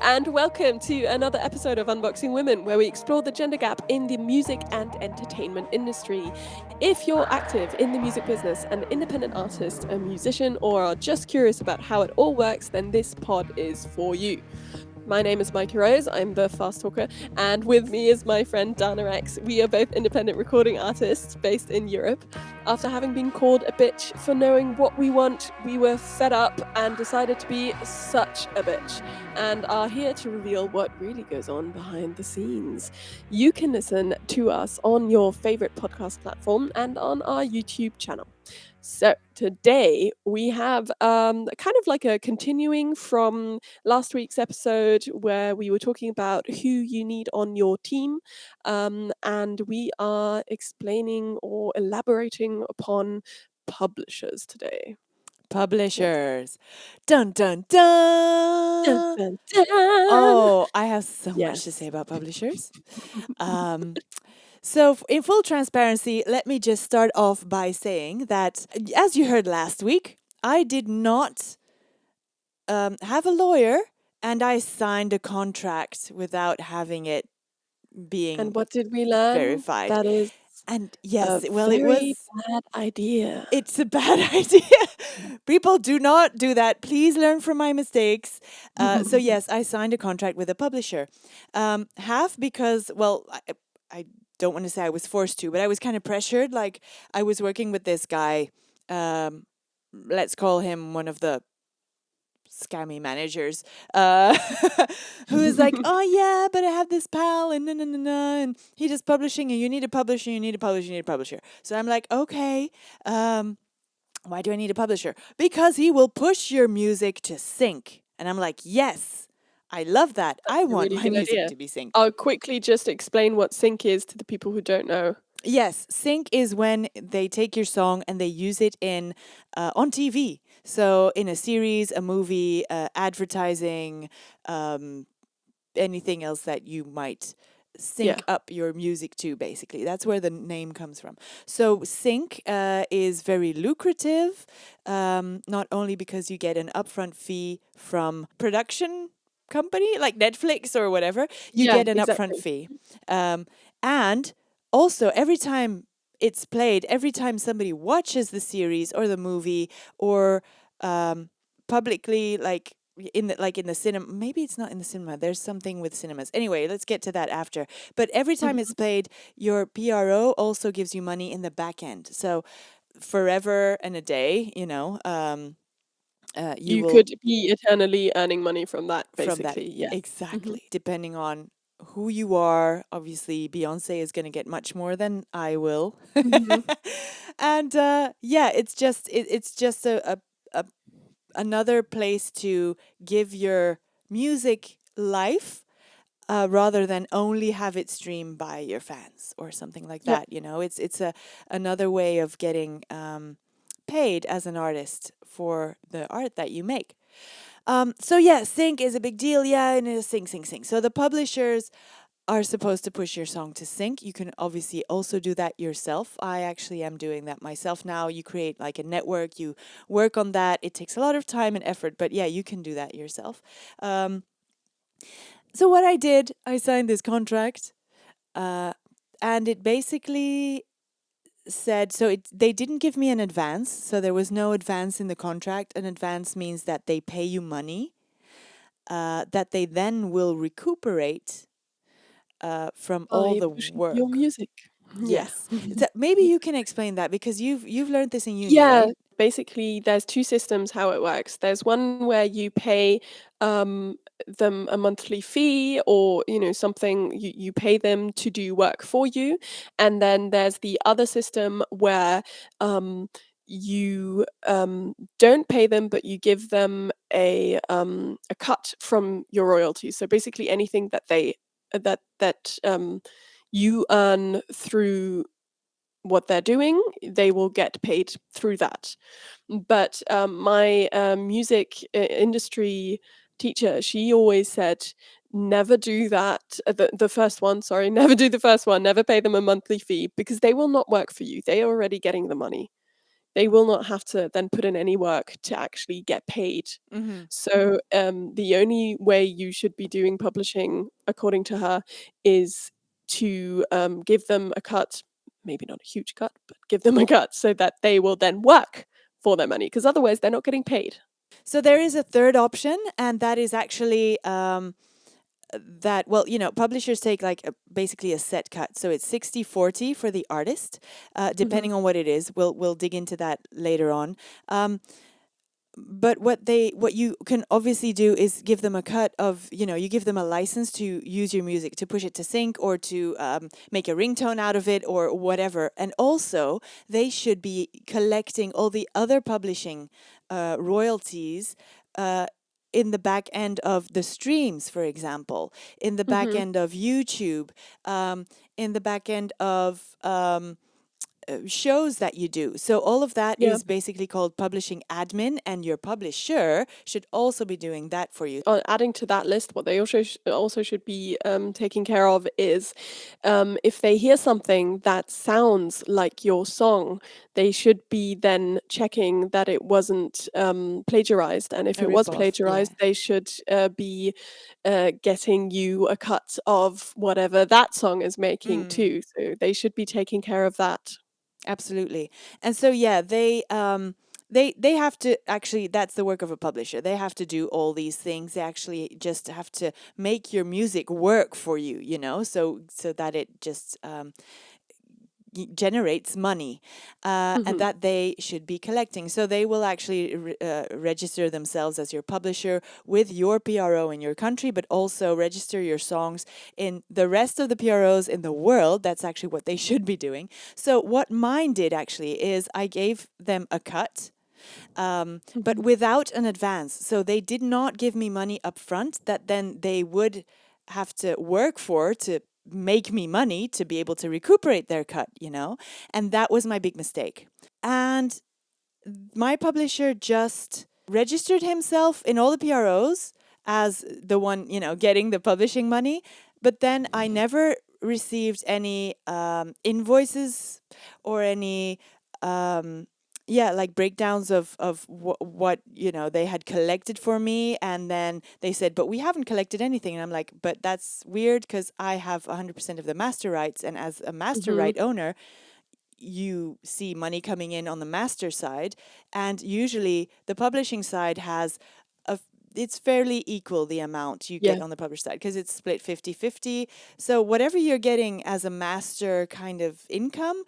and welcome to another episode of Unboxing Women, where we explore the gender gap in the music and entertainment industry. If you're active in the music business, an independent artist, a musician, or are just curious about how it all works, then this pod is for you. My name is Mikey Rose, I'm the fast talker, and with me is my friend Dana Rex. We are both independent recording artists based in Europe. After having been called a bitch for knowing what we want, we were fed up and decided to be such a bitch, and are here to reveal what really goes on behind the scenes. You can listen to us on your favorite podcast platform and on our YouTube channel. So today we have kind of like a continuing from last week's episode where we were talking about who you need on your team, and we are explaining or elaborating upon publishers today. Publishers. Dun dun Dun, dun. dun, dun. Oh, I have so much to Yes. say about publishers. So, in full transparency, let me just start off by saying that, as you heard last week, I did not have a lawyer and I signed a contract without having it being And what did we learn? verified. That is And a yes, well, it very was. bad idea. It's a bad idea. People do not do that. Please learn from my mistakes. So yes, I signed a contract with a publisher. Half because, well, I don't want to say I was forced to, but I was kind of pressured. Like I was working with this guy. Let's call him one of the scammy managers, who is like, oh yeah, but I have this pal and and he does publishing and you need a publisher, you need a publisher, you need a publisher. So I'm like, okay, why do I need a publisher? Because he will push your music to sync. And I'm like, yes, I love that. I want Really my good music idea. to be synced. I'll quickly just explain what sync is to the people who don't know. Yes, sync is when they take your song and they use it in on TV. So in a series, a movie, advertising, anything else that you might sync up your music to, basically. That's where the name comes from. So sync is very lucrative, not only because you get an upfront fee from production company like Netflix or whatever, you get an upfront fee. And also, every time it's played, every time somebody watches the series or the movie or publicly, like in the cinema, maybe it's not in the cinema. There's something with cinemas. Anyway, let's get to that after. But every time it's played, your PRO also gives you money in the back end. So forever and a day, You could be eternally earning money from that, from that. basically. Yes. Exactly. Depending on who you are, obviously Beyonce is going to get much more than I will. And yeah, it's just a another place to give your music life, rather than only have it streamed by your fans or something like that. It's another way of getting paid as an artist for the art that you make. So yeah, sync is a big deal. Yeah, and it's sync. So the publishers are supposed to push your song to sync. You can obviously also do that yourself. I actually am doing that myself now. You create like a network, you work on that. It takes a lot of time and effort, but yeah, you can do that yourself. So what I did, I signed this contract, and it basically said, they didn't give me an advance, so there was no advance in the contract. An advance means that they pay you money, that they then will recuperate from all the work. Your music. Yes. Maybe you can explain that, because you've learned this in uni, Yeah. right? Basically, there's two systems how it works. There's one where you pay them a monthly fee, or something, you pay them to do work for you, and then there's the other system where you don't pay them, but you give them a cut from your royalties. So basically, anything that they that you earn through what they're doing, they will get paid through that. But my music industry teacher, she always said, never do that. The first one, sorry, never do the first one. Never pay them a monthly fee, because they will not work for you. They are already getting the money. they will not have to then put in any work to actually get paid. Mm-hmm. So the only way you should be doing publishing, according to her, is to give them a cut, maybe not a huge cut, but give them a cut so that they will then work for their money, because otherwise they're not getting paid. So there is a third option, and that is actually that, well, publishers take like basically a set cut. So it's 60-40 for the artist, Hmm. depending on what it is. We'll dig into that later on. But what you can obviously do is give them a cut of, you give them a license to use your music, to push it to sync, or to make a ringtone out of it, or whatever. And also they should be collecting all the other publishing royalties in the back end of the streams, for example, in the back Hmm. end of YouTube, in the back end of shows that you do. So all of that Yeah. is basically called publishing admin, and your publisher should also be doing that for you. Adding to that list, what they also should be taking care of is if they hear something that sounds like your song, they should be then checking that it wasn't plagiarized. And if A it was ripoff, yeah. plagiarized, they should be getting you a cut of whatever that song is making Mm. too. So they should be taking care of that. Absolutely. And so yeah, they have to actually, that's the work of a publisher. They have to do all these things. They actually just have to make your music work for you, so that it just generates money, and Hmm. that they should be collecting. So they will actually register themselves as your publisher with your PRO in your country, but also register your songs in the rest of the PROs in the world. That's actually what they should be doing. So what mine did actually is I gave them a cut, but Hmm. without an advance. So they did not give me money up front that then they would have to work for to make me money to be able to recuperate their cut. And that was my big mistake. And my publisher just registered himself in all the PROs as the one, getting the publishing money. But then I never received any invoices or any, yeah, like breakdowns of what, they had collected for me. And then they said, but we haven't collected anything. And I'm like, but that's weird because I have 100% of the master rights. And as a master Hmm. right owner, you see money coming in on the master side, and usually the publishing side has it's fairly equal, the amount you Yeah. get on the publisher side, because it's split 50-50. So whatever you're getting as a master kind of income,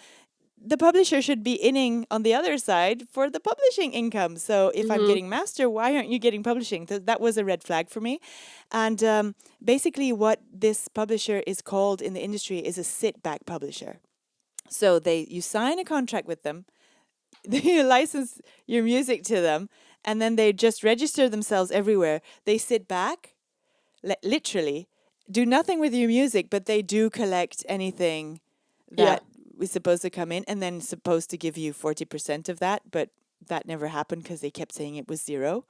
the publisher should be inning on the other side for the publishing income. So if I'm Hmm. getting master, why aren't you getting publishing? That was a red flag for me. And basically what this publisher is called in the industry is a sit back publisher. So you sign a contract with them, you license your music to them, and then they just register themselves everywhere. They sit back, literally, do nothing with your music, but they do collect anything Yeah. that was supposed to come in, and then supposed to give you 40% of that, but that never happened because they kept saying it was zero.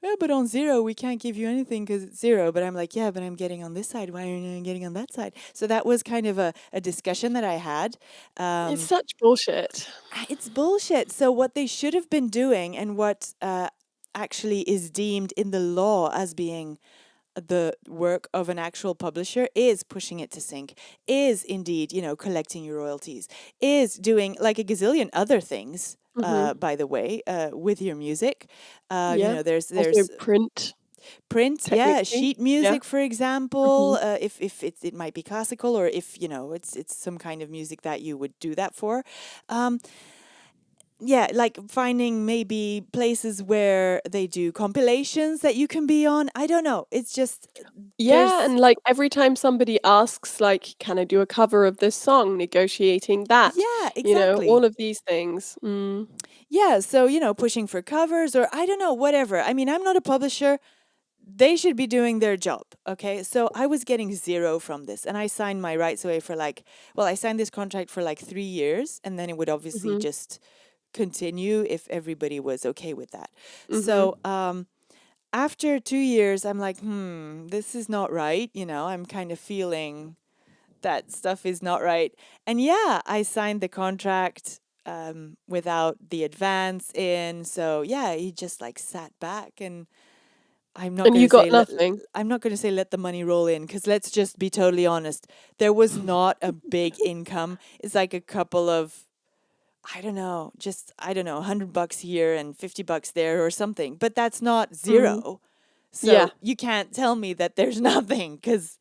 Yeah, but on zero, we can't give you anything because it's zero. But I'm like, yeah, but I'm getting on this side. Why aren't you getting on that side? So that was kind of a discussion that I had. It's Um, such bullshit. it's bullshit. So what they should have been doing, and what actually is deemed in the law as being the work of an actual publisher, is pushing it to sync, is indeed, collecting your royalties, is doing like a gazillion other things. Hmm. By the way, with your music, Yeah. Also there's print, print, yeah, technically. sheet Yeah. music, for Hmm. example. If it might be classical, or if it's some kind of music that you would do that for. Um, yeah, like finding maybe places where they do compilations that you can be on. I don't know. It's just Yeah, there's and, like, every time somebody asks, like, "Can I do a cover of this song?" Negotiating that, yeah, exactly. all of these things. Mm. Yeah, so pushing for covers, or I don't know, whatever. I mean, I'm not a publisher. They should be doing their job. Okay. So I was getting zero from this, and I signed my rights away for I signed this contract for like 3 years, and then it would obviously Mhm. just continue if everybody was okay with that. Mhm. So after 2 years, I'm like, this is not right. I'm kind of feeling that stuff is not right. And yeah, I signed the contract. without the advance in. So yeah, he just like sat back, and I'm not And going you to say got nothing. I'm not going to say let the money roll in, because let's just be totally honest. There was not a big income. It's like a couple of, I don't know, just I don't know, $100 here and $50 there or something. But that's not Mhm. zero. Yeah. So you can't tell me that there's nothing, because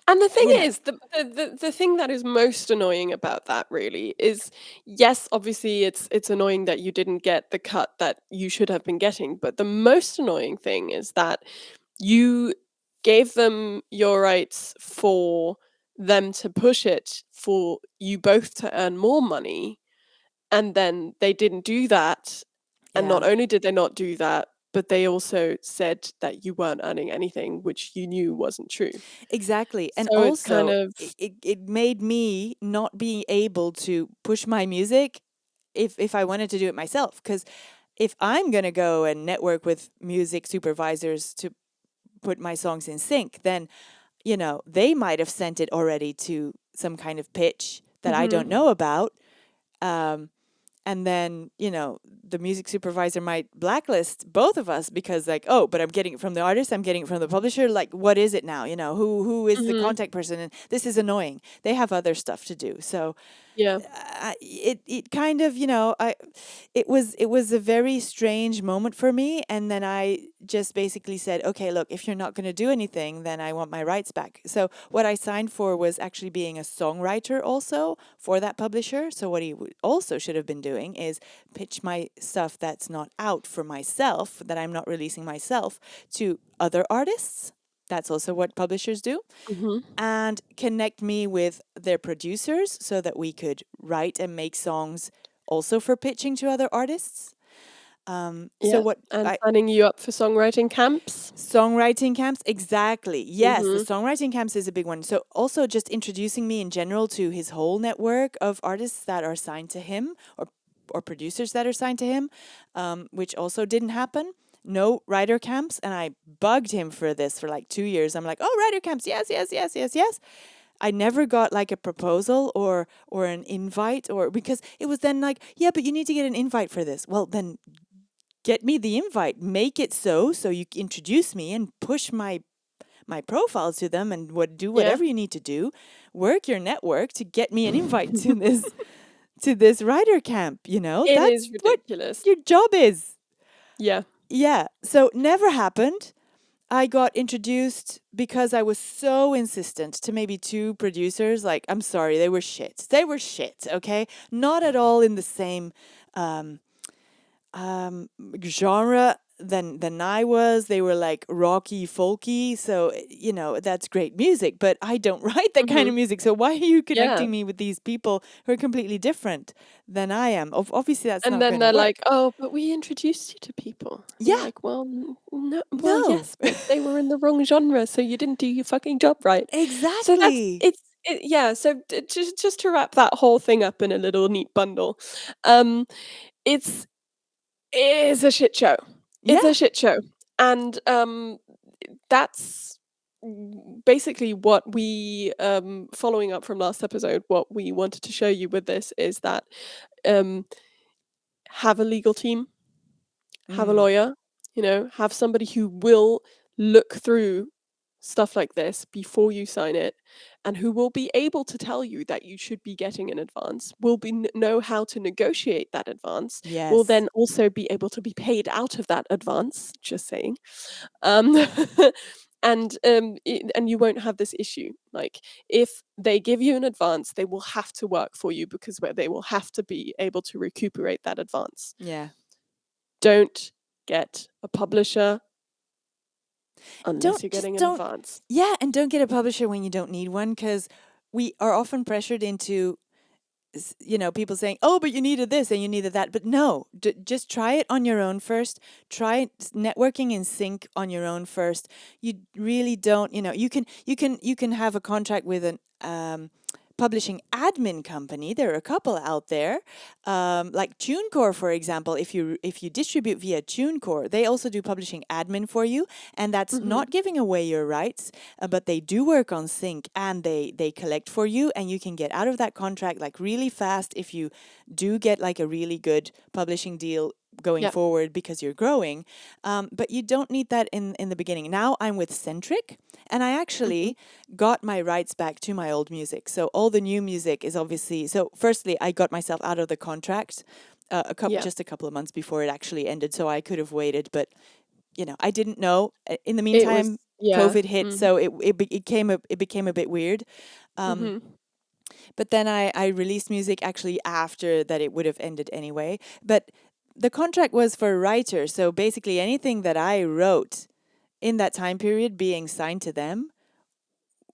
And the thing you know. is, the thing that is most annoying about that really is, yes, obviously it's annoying that you didn't get the cut that you should have been getting, but the most annoying thing is that you gave them your rights for them to push it for you both to earn more money, and then they didn't do that. And Yeah. not only did they not do that, but they also said that you weren't earning anything, which you knew wasn't true. Exactly. And So it's kind also, of it made me not being able to push my music if I wanted to do it myself. Because if I'm going to go and network with music supervisors to put my songs in sync, then, they might have sent it already to some kind of pitch that I don't mhm, know about. Um, and then the music supervisor might blacklist both of us, because like, oh, but I'm getting it from the artist, I'm getting it from the publisher, like what is it now, who is the mhm, contact person, and this is annoying. They have other stuff to do. So yeah, it kind of, it was a very strange moment for me. And then I just basically said, okay, look, if you're not going to do anything, then I want my rights back. So what I signed for was actually being a songwriter also for that publisher. So what he also should have been doing is pitch my stuff that's not out for myself, that I'm not releasing myself, to other artists. That's also what publishers do, mhm, and connect me with their producers so that we could write and make songs also for pitching to other artists. So yeah, what and I signing you up for songwriting camps. Songwriting camps, exactly. Yes, the Mhm, songwriting camps is a big one. So also just introducing me in general to his whole network of artists that are signed to him, or producers that are signed to him, which also didn't happen. No writer camps, and I bugged him for this for like 2 years. I'm like, oh, writer camps, yes, yes, yes, yes, yes. I never got like a proposal or an invite, or because it was then like, yeah, but you need to get an invite for this. Well, then get me the invite, make it so you introduce me and push my profile to them, and do yeah. whatever you need to do, work your network to get me an invite to this writer camp. It That's is what ridiculous. your job is. Yeah. Yeah, so never happened. I got introduced because I was so insistent to maybe two producers. Like, I'm sorry, they were shit. They were shit, okay? Not at all in the same um, genre than I was. They were like rocky, folky. So, that's great music, but I don't write that kind Mhm, of music. So why are you yeah. connecting me with these people who are completely different than I am? Obviously, that's And not then going to they're work. like, "Oh, but we introduced you to people." You're Yeah, like, "Well, no, well, no, yes, but they were in the wrong genre, so you didn't do your fucking job right." So that's exactly. yeah, so just to wrap that whole thing up in a little neat bundle, um, it's it is a shit show. It's a Yeah. shit show, and, that's basically what we, following up from last episode, what we wanted to show you with this is that, um, have a legal team, have a Mm, lawyer, have somebody who will look through stuff like this before you sign it, and who will be able to tell you that you should be getting an advance, will know how to negotiate that advance, will yes. then also be able to be paid out of that advance, just saying. Um, and you won't have this issue. Like, if they give you an advance, they will have to work for you, because they will have to be able to recuperate that advance. Yeah. Don't get a publisher Don't unless you're just getting an don't advance. Yeah, and don't get a publisher when you don't need one, because we are often pressured into people saying, "Oh, but you needed this and you needed that." But no, just try it on your own first. Try networking in sync on your own first. You really don't, you can have a contract with an publishing admin company. There are a couple out there, like Tunecore, for example. If you distribute via Tunecore, they also do publishing admin for you, and that's Mhm. not giving away your rights, but they do work on sync and they collect for you, and you can get out of that contract like really fast if you do get like a really good publishing deal going Yep. forward because you're growing. But you don't need that in the beginning. Now I'm with Sentric, and I Mhm. actually got my rights back to my old music. So all the new music is obviously. So firstly, I got myself out of the contract Yeah. just a couple of months before it actually ended, so I could have waited, but I didn't know. In the It was meantime, yeah. COVID hit, Mhm. so it became a bit weird. Um, Mhm. but then I released music actually after that it would have ended anyway. But the contract was for writers, so basically anything that I wrote in that time period being signed to them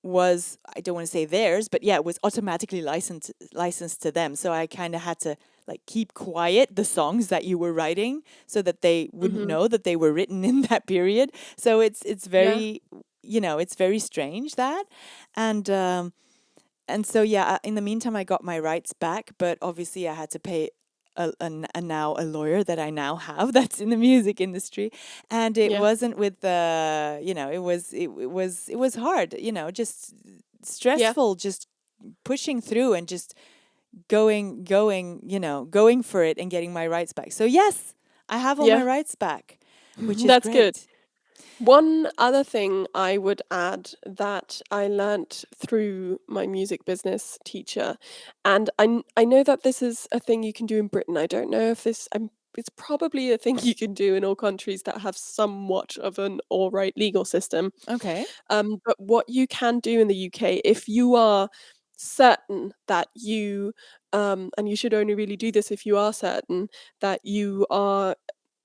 was, I don't want to say theirs, but yeah, it was automatically licensed to them. So I kind of had to like keep quiet the songs that you were writing so that they wouldn't Mhm. know that they were written in that period. So it's Yeah. very, it's very strange that. And so yeah, in the meantime I got my rights back, but obviously I had to pay a now a lawyer that I now have that's in the music industry, and it Yeah. wasn't with the it was hard, just Yeah. stressful, just pushing through and just going for it and getting my rights back. So yes, I have all my Yeah. rights back, which is That's good. great. One other thing I would add that I learnt through my music business teacher, and I know that this is a thing you can do in Britain. I don't know if it's probably a thing you can do in all countries that have somewhat of an all right legal system. Okay. But what you can do in the UK, if you are certain that and you should only really do this if you are certain that you are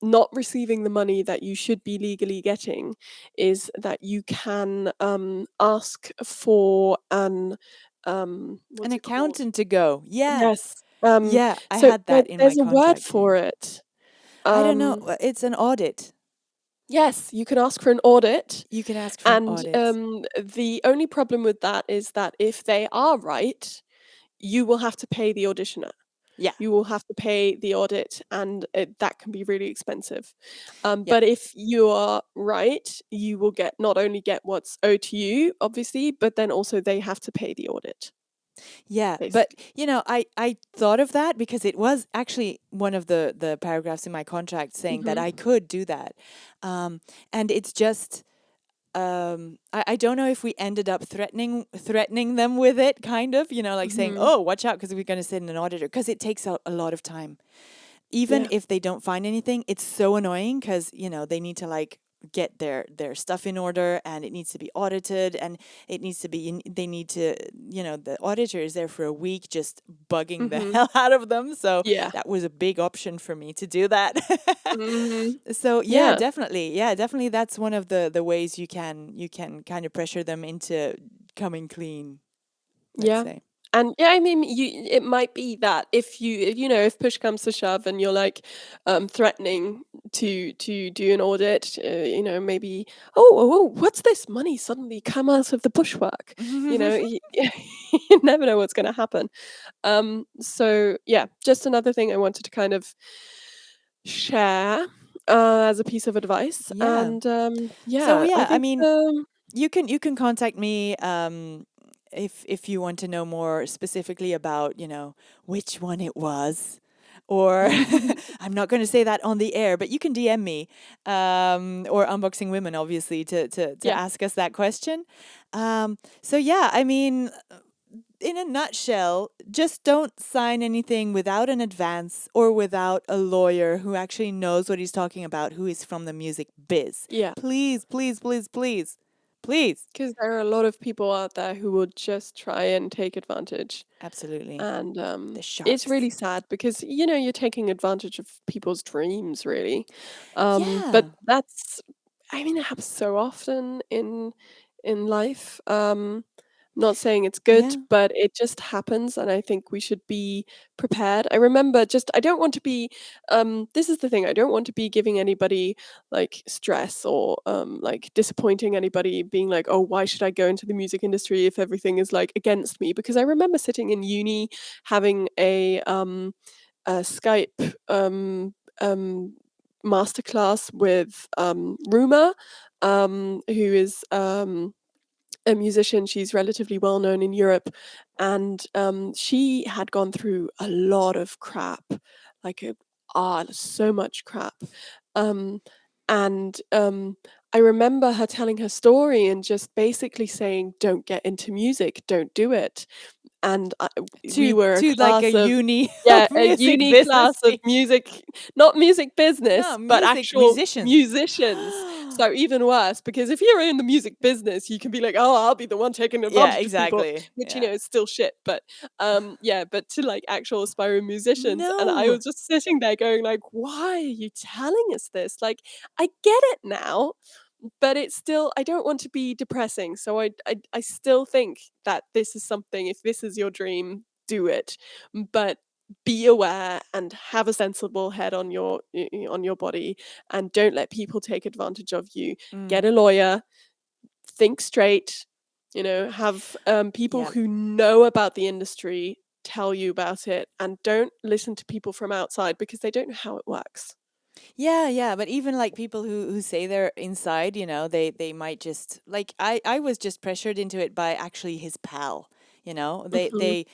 not receiving the money that you should be legally getting, is that you can ask for An what's it called? accountant to go. Yeah. Yes. Yeah, I So had that in my there's a word contract too. for it. I don't know. Um, It's an audit. yes, you can ask for an audit. You can ask for an And audit. the only problem with that is that if they are right, you will have to pay the auditioner. Yeah. You will have to pay the audit, and that can be really expensive. Yeah. But if you are right, you will not only get what's owed to you, obviously, but then also they have to pay the audit, Yeah, but basically. I thought of that because it was actually one of the paragraphs in my contract saying that Mhm. I could do that, and it's just I don't know if we ended up threatening them with it, kind of, like saying, Mhm. oh, watch out because we're going to send an auditor, because it takes a lot of time. Even Yeah. if they don't find anything, it's so annoying because they need to like get their stuff in order, and it needs to be audited, and it needs to be they need to, the auditor is there for a week just bugging the Mhm. hell out of them. So Yeah. that was a big option for me to do that. Mhm. So Yeah. yeah, definitely that's one of the ways you can kind of pressure them into coming clean, let's Yeah. say. And yeah, I mean, it might be that if push comes to shove and you're like threatening to do an audit, maybe, what's this money suddenly come out of the bushwork? You never know what's going to happen. So yeah, just another thing I wanted to kind of share as a piece of advice. Yeah. And So yeah, I yeah, I think mean, you can contact me if you want to know more specifically about which one it was, or I'm not going to say that on the air, but you can DM me, or Unboxing Women, obviously, to yeah, ask us that question. So yeah, I mean, in a nutshell, just don't sign anything without an advance or without a lawyer who actually knows what he's talking about, who is from the music biz. yeah. Please, please, please, please, please. Because there are a lot of people out there who will just try and take advantage. Absolutely. And The it's sharks. really sad because, you're taking advantage of people's dreams, really. But Yeah. I mean, it happens so often in life. Not saying it's good, Yeah. but it just happens, and I think we should be prepared. I remember just I don't want to be this is the thing, I don't want to be giving anybody like stress or like disappointing anybody being like, "Oh, why should I go into the music industry if everything is like against me?" Because I remember sitting in uni having a Skype masterclass with Ruma, who is a musician. She's relatively well known in Europe, and she had gone through a lot of crap, like so much crap. Um, and I remember her telling her story and just basically saying, "Don't get into music, don't do it." And we were a To like a class of uni yeah, of a music uni class business of music, not music business, No, but music actual musicians. musicians. So even worse, because if you're in the music business, you can be like, "Oh, I'll be the one taking Yeah, advantage of people," exactly. which, Yeah. is still shit. But, yeah, but to, like, actual aspiring musicians, and I No. was just sitting there going like, "Why are you telling us this?" Like, I get it now, but it's still I don't want to be depressing, so I still think that this is something if this is your dream, do it, but be aware and have a sensible head on on your body, and don't let people take advantage of you. Get Mm. a lawyer, think straight, have, people Yeah. who know about the industry tell you about it, and don't listen to people from outside because they don't know how it works. Yeah, yeah, but even like people who say they're inside, they might just like I was just pressured into it by actually his pal. Mhm,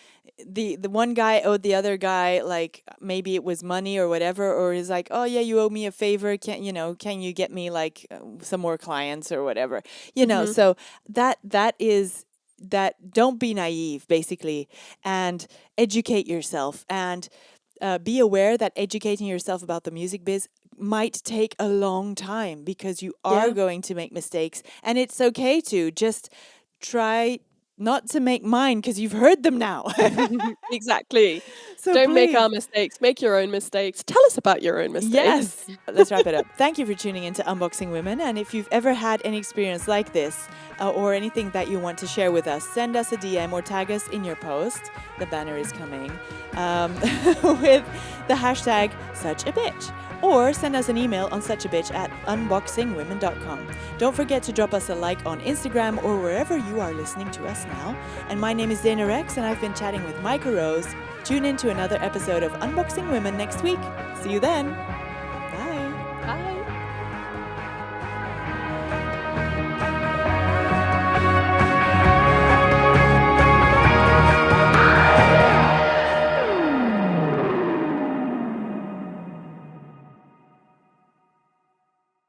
The one guy owed the other guy like maybe it was money or whatever, or he's like, "Oh yeah, you owe me a favor. Can you get me like some more clients or whatever?" mhm. So that is that don't be naive basically, and educate yourself, and be aware that educating yourself about the music biz might take a long time because you are Yeah. going to make mistakes, and it's okay to just try not to make mine because you've heard them now. Exactly. So Don't make please. our mistakes, make your own mistakes. Tell us about your own mistakes. Yes. Let's wrap it up. Thank you for tuning into Unboxing Women. And if you've ever had any experience like this or anything that you want to share with us, send us a DM or tag us in your post. The banner is coming with the hashtag such a bitch. Or send us an email on suchabitch@unboxingwomen.com. Don't forget to drop us a like on Instagram or wherever you are listening to us now. And my name is Dana Rex, and I've been chatting with Micah Rose. Tune in to another episode of Unboxing Women next week. See you then.